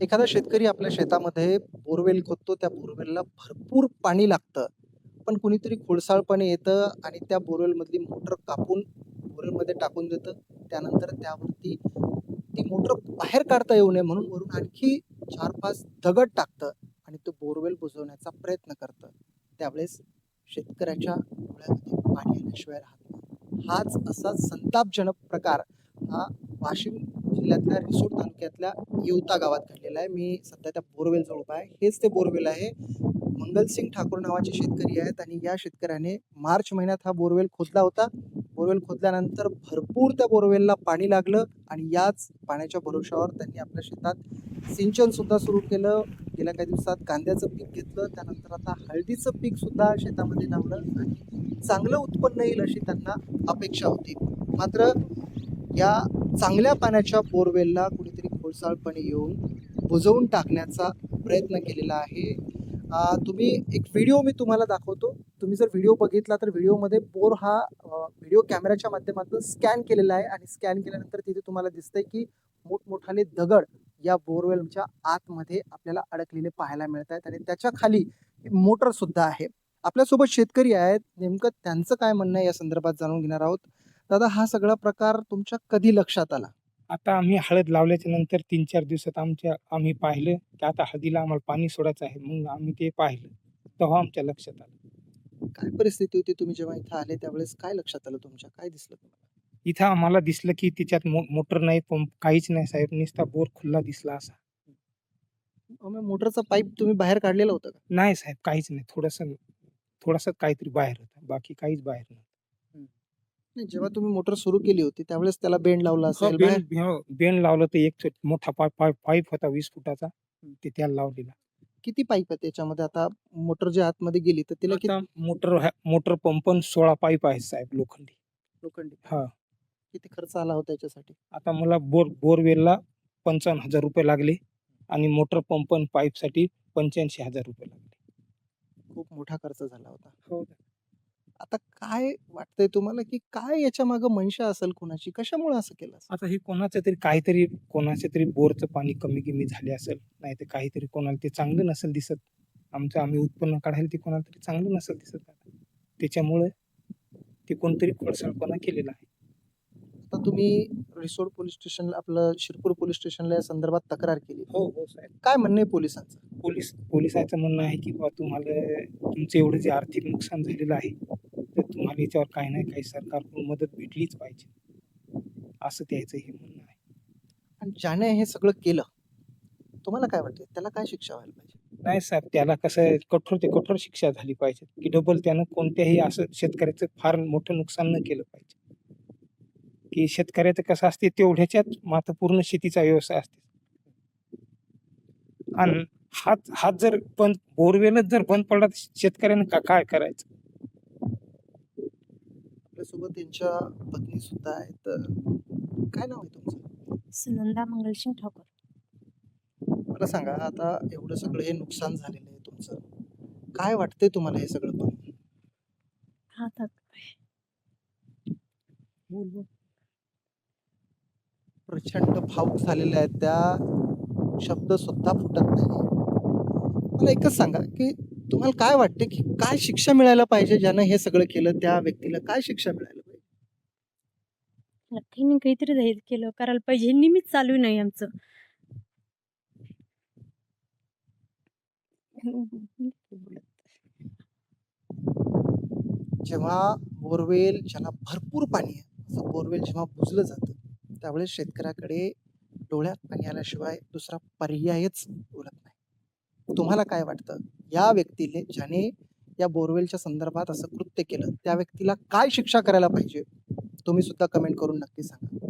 एखादा शेतकरी आपल्या शेतामध्ये बोरवेल खोदतो, त्या बोरवेलला भरपूर पाणी लागतं. पण कुणीतरी खुळसाळपणे येतं आणि त्या बोरवेलमधली मोटर कापून बोरवेलमध्ये टाकून देतं. त्यानंतर त्यावरती ती मोटर बाहेर काढता येऊ नये म्हणून वरून आणखी 4-5 दगड टाकतं आणि तो बोरवेल बुजवण्याचा प्रयत्न करतं. त्यावेळेस शेतकऱ्याच्या डोळ्यामध्ये पाणी आल्याशिवाय राहत नाही. हाच असा संतापजनक प्रकार हा वाशिम जिल्ह्यातल्या रिसोड तालुक्यातल्या येवता गावात घडलेला आहे. मी सध्या त्या बोरवेल जवळ उभा आहे. हेच ते बोरवेल आहे. मंगलसिंग ठाकूर नावाचे शेतकरी आहेत आणि या शेतकऱ्याने मार्च महिन्यात हा बोरवेल खोदला होता. बोरवेल खोदल्यानंतर भरपूर त्या बोरवेलला पाणी लागलं आणि याच पाण्याच्या भरोश्यावर त्यांनी आपल्या शेतात सिंचन सुद्धा सुरू केलं. गेल्या काही दिवसात कांद्याचं पीक घेतलं. त्यानंतर आता हळदीचं पीक सुद्धा शेतामध्ये लावलं आणि चांगलं उत्पन्न येईल अशी त्यांना अपेक्षा होती. मात्र या चांगल्या पाण्याच्या बोरवेलला कुणीतरी खोडसाळपणे येऊन बुजवून टाकण्याचा प्रयत्न केलेला आहे. तुम्ही एक व्हिडिओ मी तुम्हाला दाखवतो. तुम्ही जर व्हिडिओ बघितला तर व्हिडिओमध्ये बोर हा व्हिडिओ कॅमेऱ्याच्या माध्यमातून स्कॅन केलेला आहे आणि स्कॅन केल्यानंतर तिथे तुम्हाला दिसतंय की मोठमोठाले दगड या बोरवेलच्या आतमध्ये आपल्याला अडकलेले पाहायला मिळत आहेत आणि त्याच्या खाली मोटर सुद्धा आहे. आपल्यासोबत शेतकरी आहेत. नेमकं त्यांचं काय म्हणणं आहे या संदर्भात जाणून घेणार आहोत. दादा, हा सगळा प्रकार तुमच्या कधी लक्षात आला? आता आम्ही हळद लावल्याच्या नंतर 3-4 दिवसात आम्ही पाहिलं, की आता हळदीला आम्हाला पाणी सोडायचं आहे. मग आम्ही ते पाहिलं. तेव्हा आमच्या लक्षात आलं. काय परिस्थिती होती तुम्ही जेव्हा इथं आले त्यावेळेस काय लक्षात आलं तुमच्या? काय दिसलं तुम्हाला? इथं आम्हाला दिसलं, की तिच्यात मोटर नाही, पंप काहीच नाही साहेब. नुसता बोर खुला दिसला असा. मग मोटरचा पाईप तुम्ही बाहेर काढलेला होता का? नाही साहेब, काहीच नाही. थोडंसं काहीतरी बाहेर होतं. बाकी काहीच बाहेर नव्हतं. नाही, जेव्हा तुम्ही मोटर सुरू केली होती त्यावेळेस त्याला बेंड लावला हो, असेल बाहेर? बेंड लावलं तर एक मोठा पाईप होता 20 फुटाचा. ते त्याला लावलेला. किती पाईप आहे त्याच्यामध्ये? आता मोटर जे आतमध्ये गेली तर तिला किती आता मोटर पंप 16 पाईप आहेत साहेब लोखंडी. लोखंडी हां. किती खर्च आला होता याच्यासाठी? आता मला बोरवेलला ₹55,000 लागले आणि मोटर पंप आणि पाईपसाठी ₹85,000 लागले. खूप मोठा खर्च झाला होता. हो. आता काय वाटतंय तुम्हाला की काय याच्या मागे मनशा असेल कुणाची? कशामुळे असं केलं असेल? आता हे कोणाच्या तरी बोरचं पाणी कमी झाले असेल, नाहीतर काहीतरी कोणाला ते चांगलं नसेल दिसत. आम्ही उत्पन्न काढायला ते कोणाला तरी चांगलं नसेल दिसत. त्याच्यामुळे ते कोणतरी खोडसाळपणा केलेला आहे. आता तुम्ही रिसोड पोलीस स्टेशनला आपलं शिरपूर पोलीस स्टेशनला या संदर्भात तक्रार केली. हो साहेब. काय म्हणणं आहे पोलिसांचं? पोलिसांचं म्हणणं आहे, की तुम्हाला तुमचं एवढं जे आर्थिक नुकसान झालेलं आहे, तर तुम्हाला याच्यावर काही ना काही सरकारकडून मदत भेटलीच पाहिजे. असं त्याचं हे म्हणणं आहे. आणि ज्याने हे सगळं केलं, तुम्हाला काय वाटतं त्याला काय शिक्षा व्हायला पाहिजे? नाही साहेब, त्याला कसं आहे, कठोर ते कठोर शिक्षा झाली पाहिजे, की डबल त्यानं कोणत्याही असं शेतकऱ्याचं फार मोठं नुकसान न केलं पाहिजे. की शेतकऱ्याचं कसं असते तेवढ्याच्यात मात्र पूर्ण शेतीचा व्यवसाय असते. आणि हात जर बोरवेलच जर बंद पडला तर शेतकऱ्यानं काय करायचं? आपल्यासोबत त्यांच्या पत्नी सुद्धा आहेत. काय नाव आहे तुमचं? सुनंदा मंगलसिंग ठाकूर. मला सांगा, आता एवढं सगळं हे नुकसान झालेलं आहे तुमचं. काय वाटतंय तुम्हाला हे सगळं पाहून? आता प्रचंड भावूक झालेल्या आहेत त्या, शब्द सुद्धा फुटत नाही. मला एकच सांगा, की तुम्हाला काय वाटते, की काय शिक्षा मिळायला पाहिजे ज्यानं हे सगळं केलं त्या व्यक्तीला काय शिक्षा मिळायला पाहिजे? त्यांनी काहीतरी जाहीर केलं करायला पाहिजे. हे नेहमीच चालू नाही आमचं. जेव्हा बोरवेल ज्याला भरपूर पाणी आहे, असं बोरवेल जेव्हा बुजलं जातं, त्यावेळेस शेतकऱ्याकडे डोळ्यात पाणी आल्याशिवाय दुसरा पर्यायच उरत नाही. तुम्हाला काय वाटतं? या व्यक्तीने ज्याने या बोरवेलच्या संदर्भात असं कृत्य केलं, त्या व्यक्तीला काय शिक्षा करायला पाहिजे? तुम्ही सुद्धा कमेंट करून नक्की सांगा.